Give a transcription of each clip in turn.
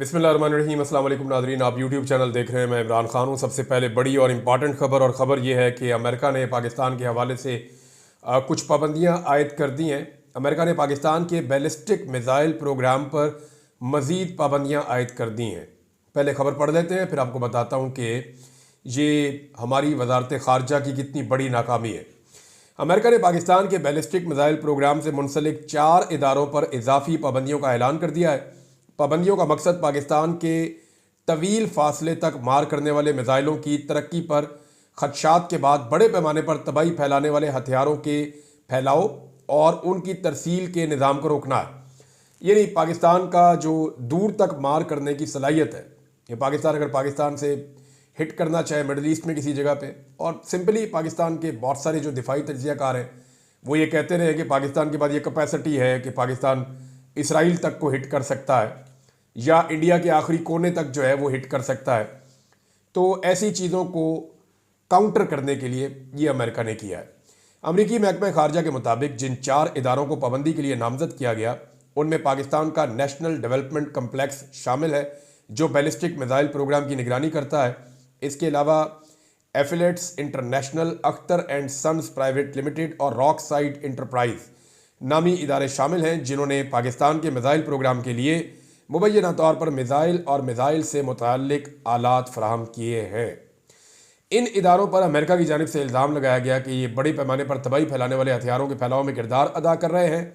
बिस्मिल्लाहिर्रहमानिर्रहीम। अस्सलाम वालेकुम नाज़रीन, आप यूट्यूब चैनल देख रहे हैं। मैं इमरान खान हूँ। सबसे पहले बड़ी और इम्पॉर्टेंट खबर, और ख़बर यह है कि अमेरिका ने पाकिस्तान के हवाले से कुछ पाबंदियाँ आयद कर दी हैं। अमेरिका ने पाकिस्तान के बैलिस्टिक मिज़ाइल प्रोग्राम पर मज़ीद पाबंदियाँ आयद कर दी हैं। पहले ख़बर पढ़ लेते हैं, फिर आपको बताता हूँ कि ये हमारी वजारत ख़ारजा की कितनी बड़ी नाकामी है। अमेरिका ने पाकिस्तान के बैलिस्टिक मिज़ाइल प्रोग्राम से मुंसलिक 4 इदारों पर इजाफी पाबंदियों का ऐलान कर दिया है। पाबंदियों का मकसद पाकिस्तान के तवील फासले तक मार करने वाले मिज़ाइलों की तरक्की पर खदशात के बाद बड़े पैमाने पर तबाही फैलाने वाले हथियारों के फैलाव और उनकी तरसील के निज़ाम को रोकना है। यानी पाकिस्तान का जो दूर तक मार करने की सलाहियत है, ये पाकिस्तान अगर पाकिस्तान से हिट करना चाहे मिडल ईस्ट में किसी जगह पे, और सिंपली पाकिस्तान के बहुत सारे जो दिफाई तज्ज़ियाकार हैं वो ये कहते रहे कि पाकिस्तान के बाद ये कैपेसिटी है कि पाकिस्तान इसराइल तक को हिट कर सकता है या इंडिया के आखिरी कोने तक जो है वो हिट कर सकता है। तो ऐसी चीज़ों को काउंटर करने के लिए ये अमेरिका ने किया है। अमरीकी महकमा खारजा के मुताबिक जिन 4 इदारों को पाबंदी के लिए नामजद किया गया उनमें पाकिस्तान का नेशनल डेवलपमेंट कम्प्लेक्स शामिल है, जो बैलिस्टिक मिज़ाइल प्रोग्राम की निगरानी करता है। इसके अलावा affiliates international, Akhtar and sons private limited और रॉक साइड इंटरप्राइज नामी इदारे शामिल हैं, जिन्होंने पाकिस्तान के मिज़ाइल प्रोग्राम के लिए मुबैना तौर पर मिज़ाइल और मिज़ाइल से मुताल्लिक आलात फराहम किए हैं। इन इदारों पर अमेरिका की जानिब से इल्ज़ाम लगाया गया कि ये बड़े पैमाने पर तबाही फैलाने वाले हथियारों के फैलाव में किरदार अदा कर रहे हैं।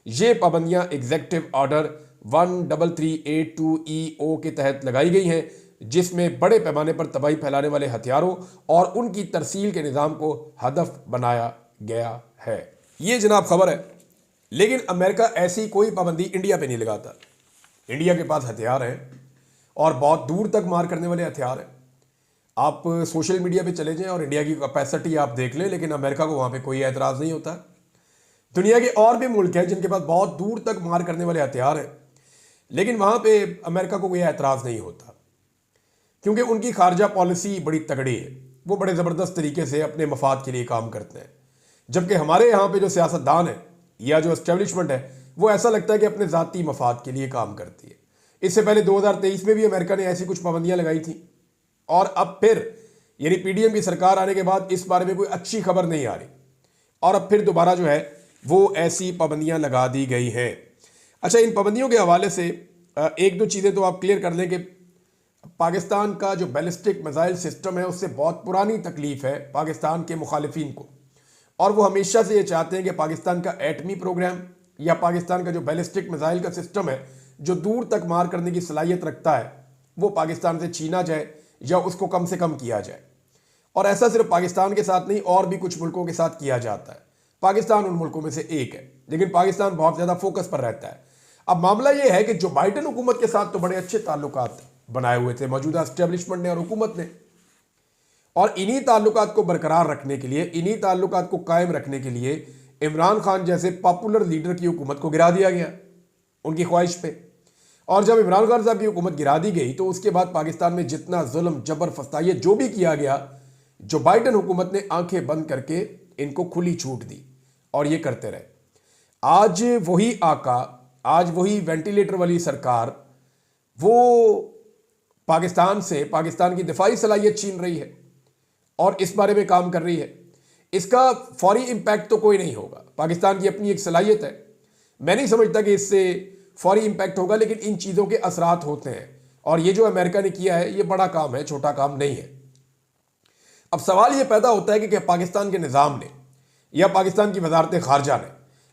ये पाबंदियाँ एग्जीक्यूटिव ऑर्डर 13382EO के तहत लगाई गई हैं, जिसमें बड़े पैमाने पर तबाही फैलाने वाले हथियारों और उनकी तरसील के निज़ाम को हदफ बनाया गया है। ये जनाब खबर है, लेकिन अमेरिका ऐसी कोई पाबंदी इंडिया पे नहीं लगाता। इंडिया के पास हथियार हैं और बहुत दूर तक मार करने वाले हथियार हैं। आप सोशल मीडिया पे चले जाएं और इंडिया की कैपेसिटी आप देख लें, लेकिन अमेरिका को वहाँ पे कोई एतराज़ नहीं होता। दुनिया के और भी मुल्क हैं जिनके पास बहुत दूर तक मार करने वाले हथियार हैं, लेकिन वहाँ पे अमेरिका को कोई एतराज़ नहीं होता, क्योंकि उनकी खारजा पॉलिसी बड़ी तगड़ी है। वो बड़े ज़बरदस्त तरीके से अपने मफाद के लिए काम करते हैं। जबकि हमारे यहाँ पे जो सियासतदान है या जो एस्टेब्लिशमेंट है, वो ऐसा लगता है कि अपने ज़ाती मफाद के लिए काम करती है। इससे पहले 2023 में भी अमेरिका ने ऐसी कुछ पाबंदियां लगाई थी, और अब फिर यानी पीडीएम की सरकार आने के बाद इस बारे में कोई अच्छी खबर नहीं आ रही, और अब फिर दोबारा जो है वो ऐसी पाबंदियां लगा दी गई हैं। अच्छा, इन पाबंदियों के हवाले से एक दो चीज़ें तो आप क्लियर कर लें कि पाकिस्तान का जो बैलिस्टिक मिसाइल सिस्टम है उससे बहुत पुरानी तकलीफ है पाकिस्तान के मुखालिफिन को, और वो हमेशा से ये चाहते हैं कि पाकिस्तान का एटमी प्रोग्राम या पाकिस्तान का जो बैलिस्टिक मिसाइल का सिस्टम है जो दूर तक मार करने की सलाहियत रखता है, वो पाकिस्तान से छीना जाए या उसको कम से कम किया जाए। और ऐसा सिर्फ पाकिस्तान के साथ नहीं, और भी कुछ मुल्कों के साथ किया जाता है। पाकिस्तान उन मुल्कों में से एक है, लेकिन पाकिस्तान बहुत ज़्यादा फोकस पर रहता है। अब मामला ये है कि जो बाइडन हुकूमत के साथ तो बड़े अच्छे ताल्लुकात बनाए हुए थे मौजूदा एस्टेब्लिशमेंट ने और हुकूमत ने, और इन्हीं ताल्लुकात को बरकरार रखने के लिए, इन्हीं ताल्लुकात को कायम रखने के लिए इमरान खान जैसे पॉपुलर लीडर की हुकूमत को गिरा दिया गया उनकी ख्वाहिश पे। और जब इमरान खान साहब की हुकूमत गिरा दी गई तो उसके बाद पाकिस्तान में जितना जुल्म, जबर, फस्तायत जो भी किया गया, जो बाइडन हुकूमत ने आंखें बंद करके इनको खुली छूट दी और ये करते रहे। आज वही आका, आज वही वेंटिलेटर वाली सरकार वो पाकिस्तान से पाकिस्तान की दिफाई सलाहियत छीन रही है और इस बारे में काम कर रही है। इसका फौरी इम्पैक्ट तो कोई नहीं होगा, पाकिस्तान की अपनी एक सलाहियत है। मैं नहीं समझता कि इससे फौरी इम्पैक्ट होगा, लेकिन इन चीज़ों के असरात होते हैं, और ये जो अमेरिका ने किया है ये बड़ा काम है, छोटा काम नहीं है। अब सवाल ये पैदा होता है कि क्या पाकिस्तान के निज़ाम ने या पाकिस्तान की वजारत खारजा ने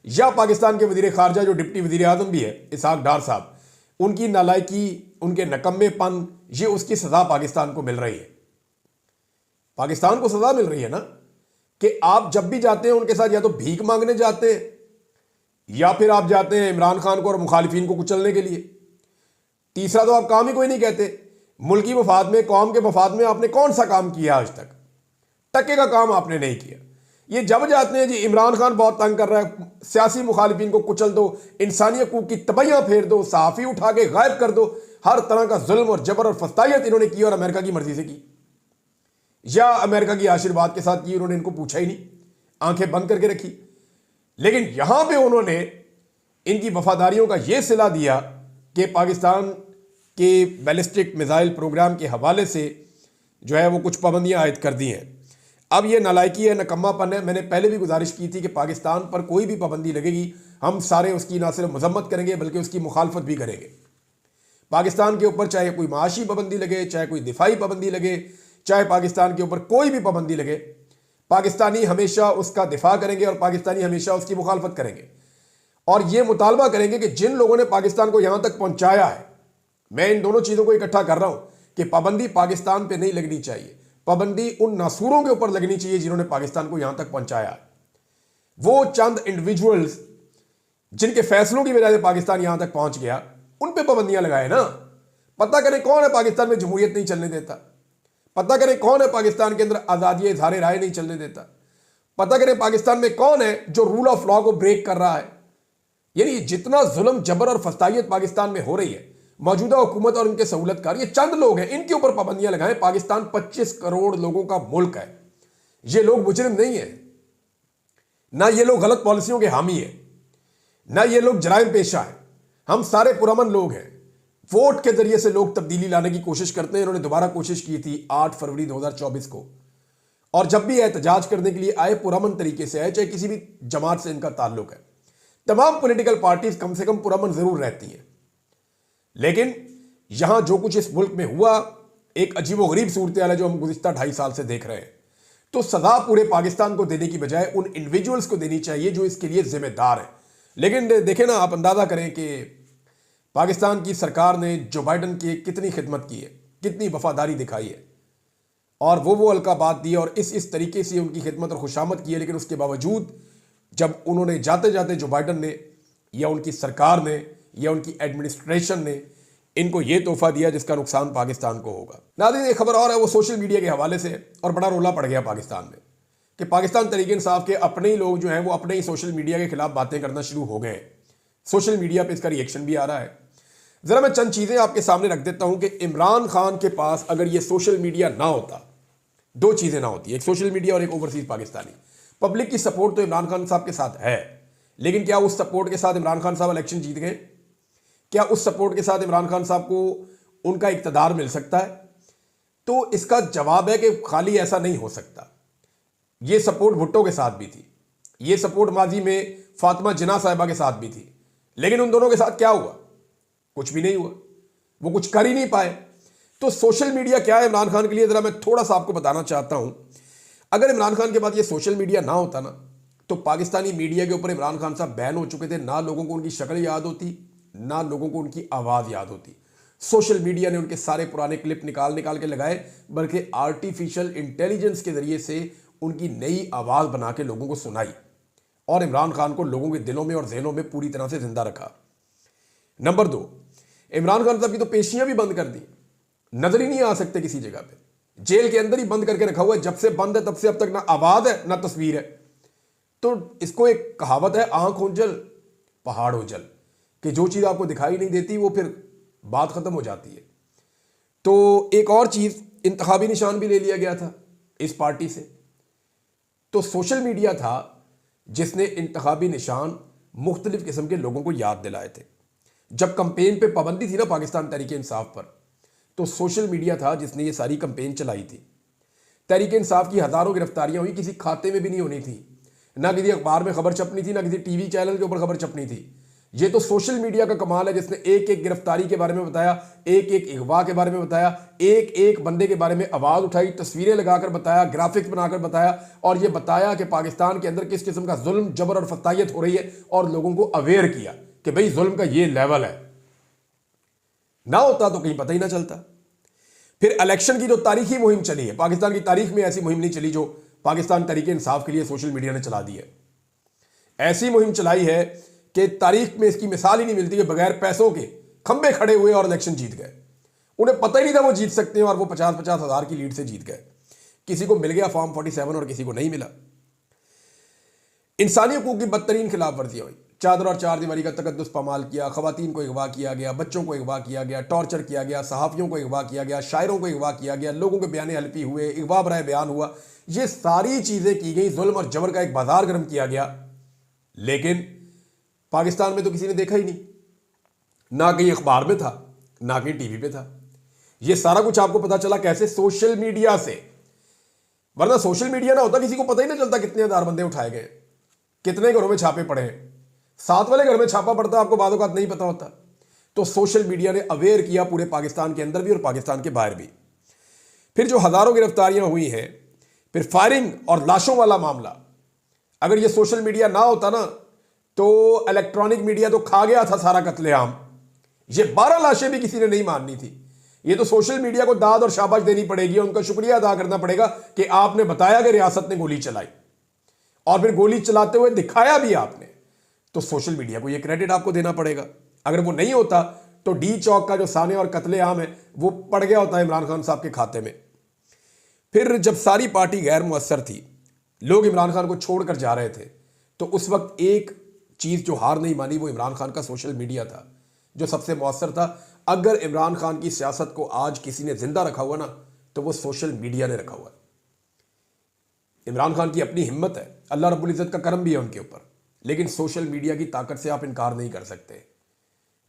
या पाकिस्तान के वजीर खारजा जो डिप्टी वजीर आज़म भी है इसहाक डार साहब, उनकी नालायकी, उनके नकम्मेपन, ये उसकी सज़ा पाकिस्तान को मिल रही है। पाकिस्तान को सज़ा मिल रही है ना, कि आप जब भी जाते हैं उनके साथ या तो भीख मांगने जाते हैं या फिर आप जाते हैं इमरान खान को और मुखालिफिन को कुचलने के लिए। तीसरा तो आप काम ही कोई नहीं कहते। मुल्की मफाद में, कौम के मफाद में आपने कौन सा काम किया आज तक? टके का काम आपने नहीं किया। ये जब जाते हैं जी इमरान खान बहुत तंग कर रहा है, सियासी मुखालिफिन को कुचल दो, इंसानी हकूक की तबैयां फेर दो, सहाफ़ी उठा के गायब कर दो, हर तरह का जुल्म और जबर और फस्तायत इन्होंने की और अमेरिका की मर्जी से की या अमेरिका की आशीर्वाद के साथ की। उन्होंने इनको पूछा ही नहीं, आंखें बंद करके रखी। लेकिन यहां पे उन्होंने इनकी वफादारियों का यह सिला दिया कि पाकिस्तान कि बैलिस्टिक मिसाइल प्रोग्राम के हवाले से जो है वो कुछ पाबंदियां आयद कर दी हैं। अब ये नालायकी है, नकम्मापन है। मैंने पहले भी गुजारिश की थी कि पाकिस्तान पर कोई भी पाबंदी लगेगी हम सारे उसकी ना सिर्फ मजम्मत करेंगे बल्कि उसकी मुखालफत भी करेंगे। पाकिस्तान के ऊपर चाहे कोई माशी पाबंदी लगे, चाहे कोई दिफाई पाबंदी लगे, चाहे पाकिस्तान के ऊपर कोई भी पाबंदी लगे, पाकिस्तानी हमेशा उसका दिफा करेंगे और पाकिस्तानी हमेशा उसकी मुखालफत करेंगे और ये मुतालबा करेंगे कि जिन लोगों ने पाकिस्तान को यहां तक पहुंचाया है, मैं इन दोनों चीजों को इकट्ठा कर रहा हूं कि पाबंदी पाकिस्तान पे नहीं लगनी चाहिए, पाबंदी उन नासूरों के ऊपर लगनी चाहिए जिन्होंने पाकिस्तान को यहां तक पहुंचाया। वो चंद इंडिविजुअल्स जिनके फैसलों की वजह से पाकिस्तान यहां तक पहुंच गया, उन पे पाबंदियां लगाए ना। पता करें कौन है पाकिस्तान में जमहूरियत नहीं चलने देता, पता करें कौन है पाकिस्तान के अंदर आजादी इजहार राय नहीं चलने देता, पता करें पाकिस्तान में कौन है जो रूल ऑफ लॉ को ब्रेक कर रहा है। यानी जितना जुल्म जबर और फस्तायत पाकिस्तान में हो रही है, मौजूदा हुकूमत और उनके सहूलतकार ये चंद लोग हैं, इनके ऊपर पाबंदियां लगाएं। पाकिस्तान 25 करोड़ लोगों का मुल्क है। ये लोग मुजरिम नहीं है, ना ये लोग गलत पॉलिसियों के हामी है, ना ये लोग जराइम पेशा है। हम सारे पुरअमन लोग हैं। वोट के जरिए से लोग तब्दीली लाने की कोशिश करते हैं। इन्होंने दोबारा कोशिश की थी 8 फरवरी 2024 को, और जब भी एहतजाज करने के लिए आए पुरअमन तरीके से आए, चाहे किसी भी जमात से इनका ताल्लुक है। तमाम पॉलिटिकल पार्टीज कम से कम पुरअमन जरूर रहती हैं, लेकिन यहां जो कुछ इस मुल्क में हुआ एक अजीबोगरीब सूरत हाल है जो हम गुज़िश्ता 2.5 साल से देख रहे हैं। तो सजा पूरे पाकिस्तान को देने की बजाय उन इंडिविजुअल्स को देनी चाहिए जो इसके लिए जिम्मेदार है। लेकिन देखें ना, आप अंदाजा करें कि पाकिस्तान की सरकार ने जो बाइडन की कितनी खिदमत की है, कितनी वफादारी दिखाई है, और वो अलकाबात दी और इस तरीके से उनकी खिदमत और खुशामद की है। लेकिन उसके बावजूद जब उन्होंने जाते जाते जो बाइडन ने या उनकी सरकार ने या उनकी एडमिनिस्ट्रेशन ने इनको ये तोहफा दिया जिसका नुकसान पाकिस्तान को होगा। नाज़रीन, एक खबर और है, वो सोशल मीडिया के हवाले से, और बड़ा रोला पड़ गया पाकिस्तान में कि पाकिस्तान तहरीक इंसाफ के अपने ही लोग जो हैं वो अपने ही सोशल मीडिया के खिलाफ बातें करना शुरू हो गए हैं। सोशल मीडिया पे इसका रिएक्शन भी आ रहा है। जरा मैं चंद चीजें आपके सामने रख देता हूं कि इमरान खान के पास अगर ये सोशल मीडिया ना होता, दो चीजें ना होती, एक सोशल मीडिया और एक ओवरसीज पाकिस्तानी। पब्लिक की सपोर्ट तो इमरान खान साहब के साथ है, लेकिन क्या उस सपोर्ट के साथ इमरान खान साहब इलेक्शन जीत गए? क्या उस सपोर्ट के साथ इमरान खान साहब को उनका इक्तदार मिल सकता है? तो इसका जवाब है कि खाली ऐसा नहीं हो सकता। ये सपोर्ट भुट्टो के साथ भी थी, ये सपोर्ट माजी में फातिमा जिन्ना साहिबा के साथ भी थी, लेकिन उन दोनों के साथ क्या हुआ? कुछ भी नहीं हुआ, वो कुछ कर ही नहीं पाए। तो सोशल मीडिया क्या है इमरान खान के लिए, जरा मैं थोड़ा सा आपको बताना चाहता हूं। अगर इमरान खान के पास ये सोशल मीडिया ना होता ना, तो पाकिस्तानी मीडिया के ऊपर इमरान खान साहब बैन हो चुके थे। ना लोगों को उनकी शक्ल याद होती, ना लोगों को उनकी आवाज याद होती। सोशल मीडिया ने उनके सारे पुराने क्लिप निकाल के लगाए, बल्कि आर्टिफिशियल इंटेलिजेंस के जरिए से उनकी नई आवाज बना के लोगों को सुनाई और इमरान खान को लोगों के दिलों में और ज़हनों में पूरी तरह से जिंदा रखा। नंबर 2, इमरान खान साहब की तो पेशियां भी बंद कर दी, नजर ही नहीं आ सकते किसी जगह पे, जेल के अंदर ही बंद करके रखा हुआ है। जब से बंद है तब से अब तक ना आवाज है ना तस्वीर है। तो इसको एक कहावत है, आंख ओझल पहाड़ ओझल, कि जो चीज आपको दिखाई नहीं देती वो फिर बात खत्म हो जाती है। तो एक और चीज, इंतखाबी निशान भी ले लिया गया था इस पार्टी से। तो सोशल मीडिया था जिसने इंतखाबी निशान मुख्तलिफ किस्म के लोगों को याद दिलाए थे। जब कंपेन पे पाबंदी थी ना पाकिस्तान तहरीक इंसाफ पर, तो सोशल मीडिया था जिसने ये सारी कंपेन चलाई थी। तहरीक इंसाफ की हज़ारों गिरफ्तारियां हुई, किसी खाते में भी नहीं होनी थी, ना किसी अखबार में खबर छपनी थी, ना किसी टीवी चैनल के ऊपर खबर छपनी थी। ये तो सोशल मीडिया का कमाल है जिसने एक एक गिरफ्तारी के बारे में बताया, एक एक अगवा के बारे में बताया, एक एक बंदे के बारे में आवाज़ उठाई, तस्वीरें लगाकर बताया, ग्राफिक्स बनाकर बताया, और ये बताया कि पाकिस्तान के अंदर किस किस्म का जुल्म जबर और फतायत हो रही है, और लोगों को अवेयर किया कि भाई जुल्म का ये लेवल है। ना होता तो कहीं पता ही ना चलता। फिर इलेक्शन की जो तारीखी मुहिम चली है, पाकिस्तान की तारीख में ऐसी मुहिम नहीं चली जो पाकिस्तान तहरीक इंसाफ के लिए सोशल मीडिया ने चला दी है। ऐसी मुहिम चलाई है कि तारीख में इसकी मिसाल ही नहीं मिलती कि बगैर पैसों के खंबे खड़े हुए और इलेक्शन जीत गए। उन्हें पता ही नहीं था वो जीत सकते हैं, और वो 50-50 हज़ार की लीड से जीत गए। किसी को मिल गया फॉर्म 47 और किसी को नहीं मिला। इंसानी हकूक की बदतरीन खिलाफ वर्जियां हुई, चादर और चार दीवारी का तकद्दुस पामाल किया, खवातीन को अगवा किया गया, बच्चों को अगवा किया गया, टॉर्चर किया गया, सहाफ़ियों को अगवा किया गया, शायरों को अगवा किया गया, लोगों के बयान हल्फी हुए, अगवा बराए बयान हुआ। ये सारी चीज़ें की गई, जुल्म और जबर का एक बाजार गर्म किया गया। लेकिन पाकिस्तान में तो किसी ने देखा ही नहीं, ना कहीं अखबार में था, ना कि टीवी पे था। ये सारा कुछ आपको पता चला कैसे? सोशल मीडिया से। वरना सोशल मीडिया ना होता किसी को पता ही ना चलता कितने हजार बंदे उठाए गए, कितने घरों में छापे पड़े हैं। साथ वाले घर में छापा पड़ता आपको बाद औक़ात नहीं पता होता। तो सोशल मीडिया ने अवेयर किया पूरे पाकिस्तान के अंदर भी और पाकिस्तान के बाहर भी। फिर जो हजारों गिरफ्तारियां हुई हैं, फिर फायरिंग और लाशों वाला मामला, अगर ये सोशल मीडिया ना होता ना तो इलेक्ट्रॉनिक मीडिया तो खा गया था सारा कत्लेआम। ये 12 लाशें भी किसी ने नहीं माननी थी। ये तो सोशल मीडिया को दाद और शाबाश देनी पड़ेगी, उनका शुक्रिया अदा करना पड़ेगा कि आपने बताया कि रियासत ने गोली चलाई और फिर गोली चलाते हुए दिखाया भी आपने। तो सोशल मीडिया को ये क्रेडिट आपको देना पड़ेगा। अगर वो नहीं होता तो डी चौक का जो साने और कत्लेआम है वो पड़ गया होता है इमरान खान साहब के खाते में। फिर जब सारी पार्टी गैर मुअस्सर थी, लोग इमरान खान को छोड़कर जा रहे थे, तो उस वक्त एक चीज जो हार नहीं मानी वो इमरान खान का सोशल मीडिया था जो सबसे मुअस्सर था। अगर इमरान खान की सियासत को आज किसी ने जिंदा रखा हुआ ना तो वो सोशल मीडिया ने रखा हुआ है। इमरान खान की अपनी हिम्मत है, अल्लाह रब्बुल इज्जत का करम भी है उनके ऊपर, लेकिन सोशल मीडिया की ताकत से आप इनकार नहीं कर सकते।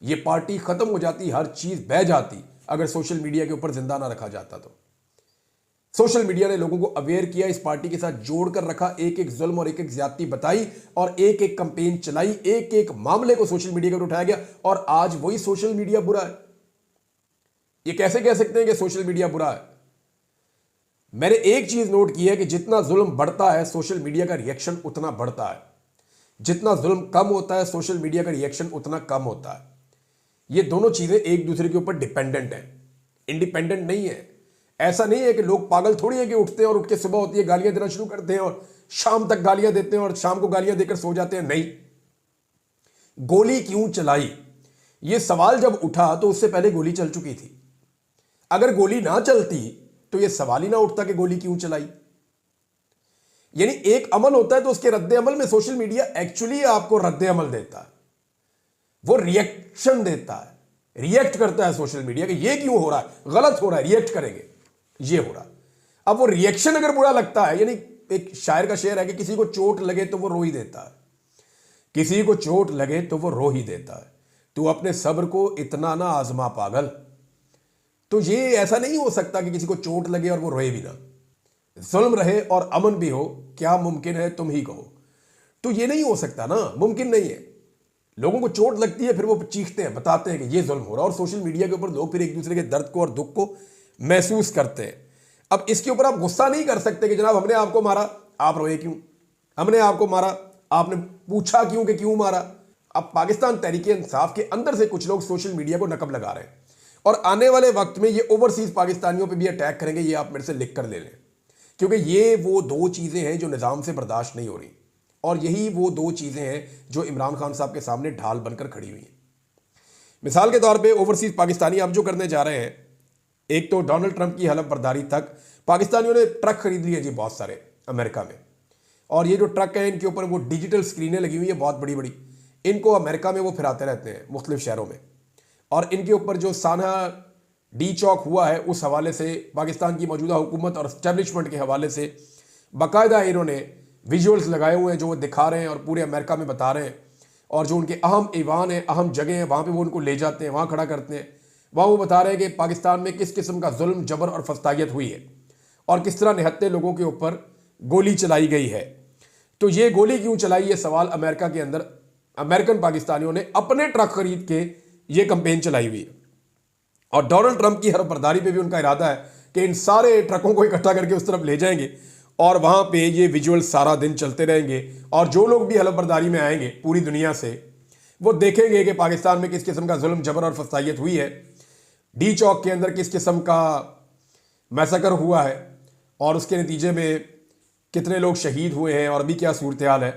ये पार्टी खत्म हो जाती, हर चीज बह जाती अगर सोशल मीडिया के ऊपर जिंदा ना रखा जाता। तो सोशल मीडिया ने लोगों को अवेयर किया, इस पार्टी के साथ जोड़कर रखा, एक एक जुल्म और एक एक ज्यादती बताई और एक एक कंपेन चलाई, एक एक मामले को सोशल मीडिया पर उठाया गया। और आज वही सोशल मीडिया बुरा है। ये कैसे कह सकते हैं कि सोशल मीडिया बुरा है? मैंने एक चीज नोट की है कि जितना जुल्म बढ़ता है सोशल मीडिया का रिएक्शन उतना बढ़ता है, जितना जुल्म कम होता है सोशल मीडिया का रिएक्शन उतना कम होता है। ये दोनों चीजें एक दूसरे के ऊपर डिपेंडेंट हैं, इंडिपेंडेंट नहीं है। ऐसा नहीं है कि लोग पागल थोड़ी है कि उठते हैं और उठ के सुबह होती है गालियां देना शुरू करते हैं और शाम तक गालियां देते हैं और शाम को गालियां देकर सो जाते हैं। नहीं, गोली क्यों चलाई ये सवाल जब उठा तो उससे पहले गोली चल चुकी थी। अगर गोली ना चलती तो यह सवाल ही ना उठता कि गोली क्यों चलाई। यानी एक अमल होता है तो उसके रद्द अमल में सोशल मीडिया एक्चुअली आपको रद्द अमल देता है, वो रिएक्शन देता है, रिएक्ट करता है सोशल मीडिया कि ये क्यों हो रहा है, गलत हो रहा है, रिएक्ट करेंगे, ये हो रहा। अब वो रिएक्शन अगर बुरा लगता है, यानी एक शायर का शेर है कि किसी को चोट लगे तो वो रो ही देता है, किसी को चोट लगे तो वो रो ही देता है। तू अपने सब्र को इतना ना आजमा पागल। तो ये ऐसा नहीं हो सकता कि किसी को चोट लगे और वो रोए भी ना, जुल्म रहे और अमन भी हो, क्या मुमकिन है तुम ही कहो। तो ये नहीं हो सकता ना, मुमकिन नहीं है। लोगों को चोट लगती है फिर वो चीखते हैं, बताते हैं कि ये जुल्म हो रहा है और सोशल मीडिया के ऊपर लोग फिर एक दूसरे के दर्द को और दुख को महसूस करते हैं। अब इसके ऊपर आप गुस्सा नहीं कर सकते कि जनाब हमने आपको मारा, आप रोए क्यों, हमने आपको मारा, आपने पूछा क्यों कि क्यों मारा। अब पाकिस्तान तहरीक इंसाफ के अंदर से कुछ लोग सोशल मीडिया को नकब लगा रहे हैं और आने वाले वक्त में ये ओवरसीज पाकिस्तानियों पे भी अटैक करेंगे। ये आप मेरे से लिख कर ले लें, क्योंकि ये वो दो चीज़ें हैं जो निज़ाम से बर्दाश्त नहीं हो रही और यही वो दो चीज़ें हैं जो इमरान खान साहब के सामने ढाल बनकर खड़ी हुई हैं। मिसाल के तौर पे ओवरसीज पाकिस्तानी अब जो करने जा रहे हैं, एक तो डोनाल्ड ट्रंप की हलफ बर्दारी तक पाकिस्तानियों ने ट्रक खरीद लिए जी बहुत सारे अमेरिका में, और ये जो ट्रक है इनके ऊपर वो डिजिटल स्क्रीनें लगी हुई है बहुत बड़ी बड़ी, इनको अमेरिका में वो फिराते रहते हैं मुख्तलिफ शहरों में। और इनके ऊपर जो साना डी चौक हुआ है उस हवाले से पाकिस्तान की मौजूदा हुकूमत और स्टैब्लिशमेंट के हवाले से बाकायदा इन्होंने विजुअल्स लगाए हुए हैं जो वो दिखा रहे हैं और पूरे अमेरिका में बता रहे हैं। और जो उनके अहम ईवान है, अहम जगह हैं, वहाँ पे वो उनको ले जाते हैं, वहाँ खड़ा करते हैं, वहाँ वो बता रहे हैं कि पाकिस्तान में किस किस्म का जुल्म, जबर और फस्तायत हुई है और किस तरह निहत्ते लोगों के ऊपर गोली चलाई गई है। तो ये गोली क्यों चलाई, ये सवाल अमेरिका के अंदर अमेरिकन पाकिस्तानियों ने अपने ट्रक खरीद के ये कंपेन चलाई हुई है। और डोनाल्ड ट्रंप की हरफ बर्दारी पे भी उनका इरादा है कि इन सारे ट्रकों को इकट्ठा करके उस तरफ ले जाएंगे और वहाँ पे ये विजुअल सारा दिन चलते रहेंगे और जो लोग भी हलफ बर्दारी में आएंगे पूरी दुनिया से वो देखेंगे कि पाकिस्तान में किस किस्म का जुल्म, जबर और फसाइयत हुई है, डी चौक के अंदर किस किस्म का मैसेकर हुआ है और उसके नतीजे में कितने लोग शहीद हुए हैं और अभी क्या सूरत हाल है,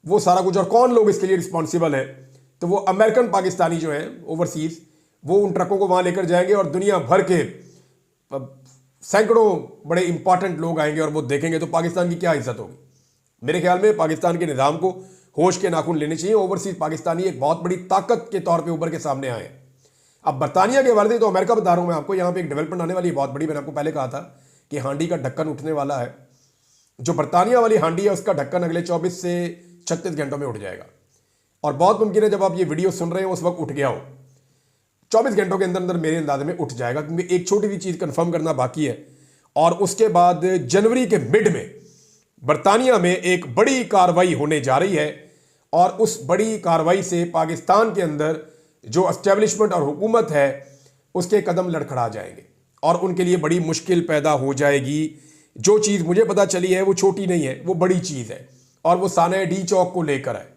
वो सारा कुछ, और कौन लोग इसके लिए रिस्पॉन्सिबल है। तो वो अमेरिकन पाकिस्तानी जो हैं ओवरसीज, वो उन ट्रकों को वहाँ लेकर जाएंगे और दुनिया भर के सैकड़ों बड़े इंपॉर्टेंट लोग आएंगे और वो देखेंगे तो पाकिस्तान की क्या इज्जत होगी। मेरे ख्याल में पाकिस्तान के निज़ाम को होश के नाखून लेने चाहिए। ओवरसीज पाकिस्तानी एक बहुत बड़ी ताकत के तौर पे उभर के सामने आए। अब बरतानिया के वाले तो अमेरिका बता रहा हूँ मैं आपको, यहाँ पे एक डेवलपमेंट आने वाली है बहुत बड़ी। मैंने आपको पहले कहा था कि हांडी का ढक्कन उठने वाला है। जो बरतानिया वाली हांडी है उसका ढक्कन अगले 24 से 36 घंटों में उठ जाएगा और बहुत मुमकिन है जब आप ये वीडियो सुन रहे हो उस वक्त उठ गया हो। 24 घंटों के अंदर अंदर मेरे अंदाजे में उठ जाएगा, क्योंकि एक छोटी सी चीज़ कंफर्म करना बाकी है। और उसके बाद जनवरी के मिड में बरतानिया में एक बड़ी कार्रवाई होने जा रही है, और उस बड़ी कार्रवाई से पाकिस्तान के अंदर जो एस्टेब्लिशमेंट और हुकूमत है उसके कदम लड़खड़ा जाएंगे और उनके लिए बड़ी मुश्किल पैदा हो जाएगी। जो चीज़ मुझे पता चली है वो छोटी नहीं है, वो बड़ी चीज़ है, और वो साने डी चौक को लेकर है।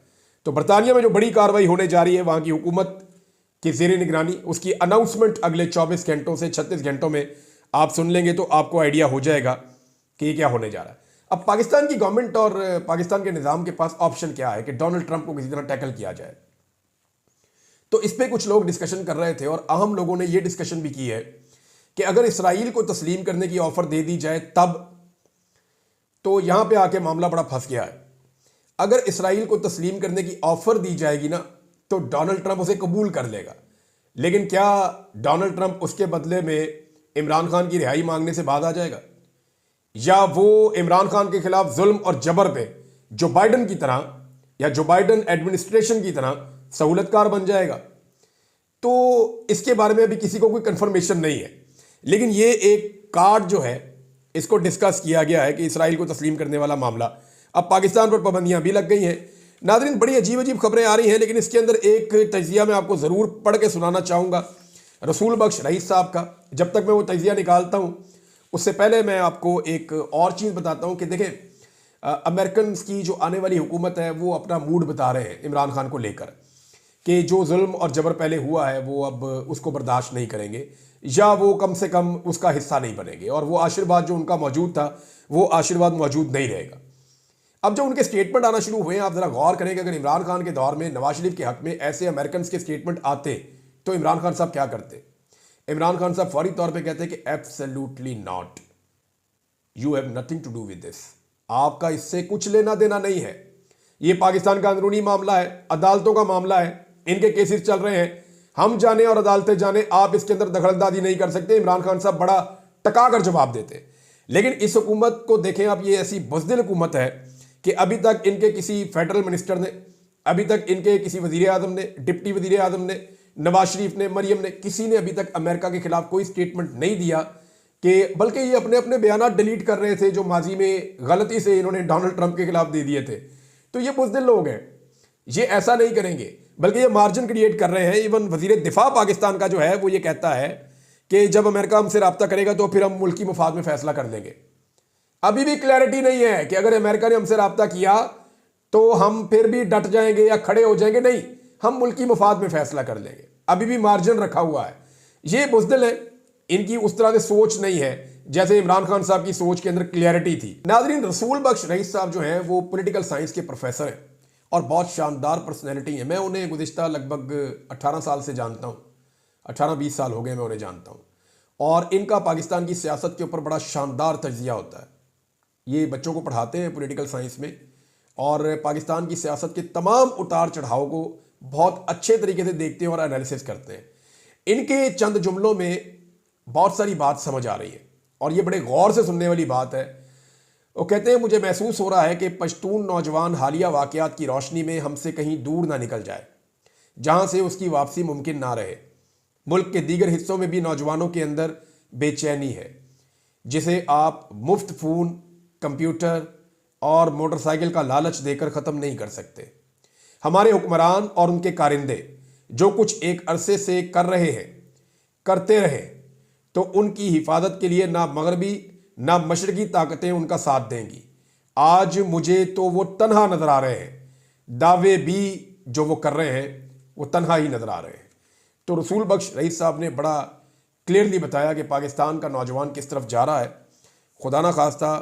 तो बरतानिया में जो बड़ी कार्रवाई होने जा रही है वहाँ की हुकूमत की ज़ेर निगरानी, उसकी अनाउंसमेंट अगले 24 घंटों से 36 घंटों में आप सुन लेंगे तो आपको आइडिया हो जाएगा कि ये क्या होने जा रहा है। अब पाकिस्तान की गवर्नमेंट और पाकिस्तान के निज़ाम के पास ऑप्शन क्या है कि डोनाल्ड ट्रंप को किसी तरह टैकल किया जाए। तो इस पर कुछ लोग डिस्कशन कर रहे थे, और अहम लोगों ने यह डिस्कशन भी की है कि अगर इसराइल को तस्लीम करने की ऑफर दे दी जाए तब, तो यहां पे आके मामला बड़ा फंस गया है। अगर इसराइल को तस्लीम करने की ऑफर दी जाएगी ना तो डोनाल्ड ट्रंप उसे कबूल कर लेगा, लेकिन क्या डोनाल्ड ट्रंप उसके बदले में इमरान खान की रिहाई मांगने से बाज आ जाएगा, या वो इमरान खान के खिलाफ जुल्म और जबर पे जो बाइडन की तरह या जो बाइडन एडमिनिस्ट्रेशन की तरह सहूलतकार बन जाएगा? तो इसके बारे में अभी किसी को कोई कंफर्मेशन नहीं है, लेकिन ये एक कार्ड जो है इसको डिस्कस किया गया है कि इसराइल को तस्लीम करने वाला मामला। अब पाकिस्तान पर पाबंदियां भी लग गई हैं। नाज़रीन, बड़ी अजीब अजीब खबरें आ रही हैं, लेकिन इसके अंदर एक तजिया मैं आपको ज़रूर पढ़ के सुनाना चाहूँगा रसूल बख्श रईस साहब का। जब तक मैं वो तजिया निकालता हूँ उससे पहले मैं आपको एक और चीज़ बताता हूँ कि देखें, अमेरिकन की जो आने वाली हुकूमत है वो अपना मूड बता रहे हैं इमरान खान को लेकर कि जो जुल्म और जबर पहले हुआ है वो अब उसको बर्दाश्त नहीं करेंगे, या वो कम से कम उसका हिस्सा नहीं बनेंगे, और वो आशीर्वाद जो उनका मौजूद था वो आशीर्वाद मौजूद नहीं रहेगा। अब जो उनके स्टेटमेंट आना शुरू हुए हैं, आप ज़रा गौर करें कि अगर इमरान खान के दौर में नवाज शरीफ के हक में ऐसे अमेरिकन के स्टेटमेंट आते तो इमरान खान साहब क्या करते? इमरान खान साहब फौरी तौर पे कहते हैं कि absolutely not, you have nothing to do with this, आपका इससे कुछ लेना देना नहीं है, ये पाकिस्तान का अंदरूनी मामला है, अदालतों का मामला है, इनके केसेस चल रहे हैं, हम जाने और अदालतें जाने, आप इसके अंदर दखलंदाजी नहीं कर सकते। इमरान खान साहब बड़ा टका कर जवाब देते। लेकिन इस हुकूमत को देखें आप, ये ऐसी बुज़दिल हुकूमत है कि अभी तक इनके किसी फेडरल मिनिस्टर ने, अभी तक इनके किसी वजीर आजम ने, डिप्टी वजीर आजम ने, नवाज शरीफ ने, मरियम ने, किसी ने अभी तक अमेरिका के खिलाफ कोई स्टेटमेंट नहीं दिया कि, बल्कि ये अपने अपने बयान डिलीट कर रहे थे जो माजी में गलती से इन्होंने डोनाल्ड ट्रंप के खिलाफ दे दिए थे। तो ये बुज़दिल लोग हैं, ये ऐसा नहीं करेंगे, बल्कि ये मार्जिन क्रिएट कर रहे हैं। इवन वजीर दिफा पाकिस्तान का जो है वो ये कहता है कि जब अमेरिका हमसे रब्ता करेगा तो फिर हम मुल्की मफाद में फैसला कर लेंगे। अभी भी क्लैरिटी नहीं है कि अगर अमेरिका ने हमसे रब्ता किया तो हम फिर भी डट जाएंगे या खड़े हो जाएंगे, नहीं, हम मुल्की मफाद में फैसला कर लेंगे। अभी भी मार्जिन रखा हुआ है। ये बुज़दिल है, इनकी उस तरह से सोच नहीं है जैसे इमरान खान साहब की सोच के अंदर क्लियरिटी थी। नाज़रीन, रसूल बख्श रईस साहब जो हैं वो पॉलिटिकल साइंस के प्रोफेसर हैं और बहुत शानदार पर्सनैलिटी है। मैं उन्हें गुज़िश्ता लगभग 18 साल से जानता हूँ, 18-20 साल हो गए मैं उन्हें जानता हूँ, और इनका पाकिस्तान की सियासत के ऊपर बड़ा शानदार तजिया होता है। ये बच्चों को पढ़ाते हैं पॉलिटिकल साइंस में, और पाकिस्तान की सियासत के तमाम उतार चढ़ाव को बहुत अच्छे तरीके से देखते हैं और एनालिसिस करते हैं। इनके चंद जुमलों में बहुत सारी बात समझ आ रही है, और ये बड़े गौर से सुनने वाली बात है। वो कहते हैं, मुझे महसूस हो रहा है कि पश्तून नौजवान हालिया वाक़यात की रोशनी में हमसे कहीं दूर ना निकल जाए, जहाँ से उसकी वापसी मुमकिन ना रहे। मुल्क के दीगर हिस्सों में भी नौजवानों के अंदर बेचैनी है, जिसे आप मुफ्त फ़ोन, कंप्यूटर और मोटरसाइकिल का लालच देकर ख़त्म नहीं कर सकते। हमारे हुक्मरान और उनके कारिंदे जो कुछ एक अरसे से कर रहे हैं, करते रहे, तो उनकी हिफाजत के लिए ना मगरबी ना मशरकी ताकतें उनका साथ देंगी। आज मुझे तो वो तन्हा नज़र आ रहे हैं, दावे भी जो वो कर रहे हैं वो तन्हा ही नज़र आ रहे हैं। तो रसूल बख्श रईस साहब ने बड़ा क्लियरली बताया कि पाकिस्तान का नौजवान किस तरफ जा रहा है। खुदा ना खास्ता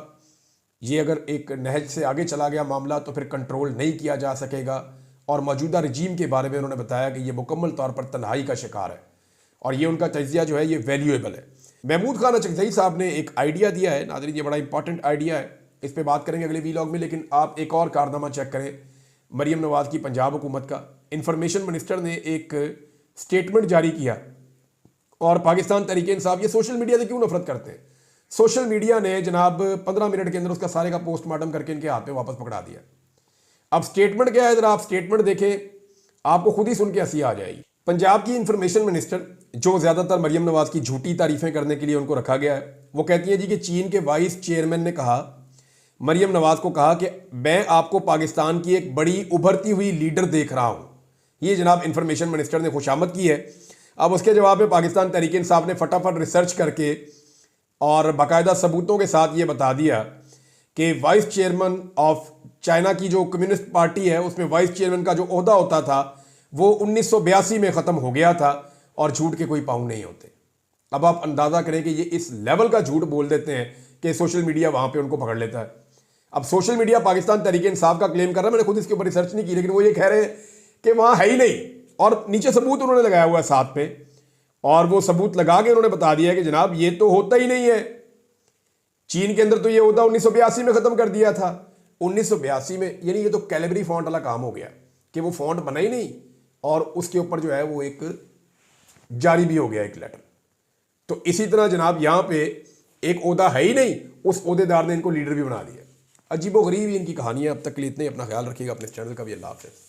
ये अगर एक नहज से आगे चला गया मामला तो फिर कंट्रोल नहीं किया जा सकेगा, और मौजूदा रजीम के बारे में उन्होंने बताया कि ये मुकम्मल तौर पर तन्हाई का शिकार है, और ये उनका तजिया जो है ये वैल्यूएबल है। महमूद खान अचकज़ई साहब ने एक आइडिया दिया है, नाज़रीन ये बड़ा इंपॉर्टेंट आइडिया है, इस पे बात करेंगे अगले वीलॉग में। लेकिन आप एक और कारनामा चेक करें मरियम नवाज़ की पंजाब हुकूमत का। इंफॉर्मेशन मिनिस्टर ने एक स्टेटमेंट जारी किया, और पाकिस्तान तहरीक इंसाफ, ये सोशल मीडिया से क्यों नफरत करते हैं, सोशल मीडिया ने जनाब 15 मिनट के अंदर उसका सारे का पोस्टमार्टम करके इनके हाथ में वापस पकड़ा दिया। अब स्टेटमेंट क्या है, जरा आप स्टेटमेंट देखें, आपको खुद ही सुन के हंसी आ जाएगी। पंजाब की इंफॉर्मेशन मिनिस्टर, जो ज़्यादातर मरियम नवाज की झूठी तारीफें करने के लिए उनको रखा गया है, वो कहती है जी कि चीन के वाइस चेयरमैन ने कहा, मरियम नवाज को कहा कि मैं आपको पाकिस्तान की एक बड़ी उभरती हुई लीडर देख रहा हूं। ये जनाब इंफॉर्मेशन मिनिस्टर ने खुशामद की है। अब उसके जवाब में पाकिस्तान तहरीक इंसाफ ने फटाफट रिसर्च करके और बाकायदा सबूतों के साथ ये बता दिया कि वाइस चेयरमैन ऑफ चाइना की जो कम्युनिस्ट पार्टी है उसमें वाइस चेयरमैन का जो ओहदा होता था वो 1982 में ख़त्म हो गया था और झूठ के कोई पाँव नहीं होते। अब आप अंदाज़ा करें कि ये इस लेवल का झूठ बोल देते हैं कि सोशल मीडिया वहाँ पे उनको पकड़ लेता है। अब सोशल मीडिया पाकिस्तान तहरीक इंसाफ का क्लेम कर रहा है, मैंने खुद इसके ऊपर रिसर्च नहीं की, लेकिन वो ये कह रहे हैं कि वहाँ है ही नहीं, और नीचे सबूत उन्होंने लगाया हुआ है साथ में, और वो सबूत लगा के उन्होंने बता दिया है कि जनाब ये तो होता ही नहीं है। चीन के अंदर तो ये ओहदा 1982 में ख़त्म कर दिया था। 1982 में, यानी ये तो कैलिबरी फॉन्ट वाला काम हो गया कि वो फॉन्ट बना ही नहीं और उसके ऊपर जो है वो एक जारी भी हो गया एक लेटर। तो इसी तरह जनाब यहाँ पे एक ओहदा है ही नहीं, उस ओहदेदार ने इनको लीडर भी बना दिया। अजीबो गरीब इनकी कहानियाँ। अब तक के लिए इतने, अपना ख्याल रखिएगा, अपने चैनल का भी। अल्लाह हाफ़िज़।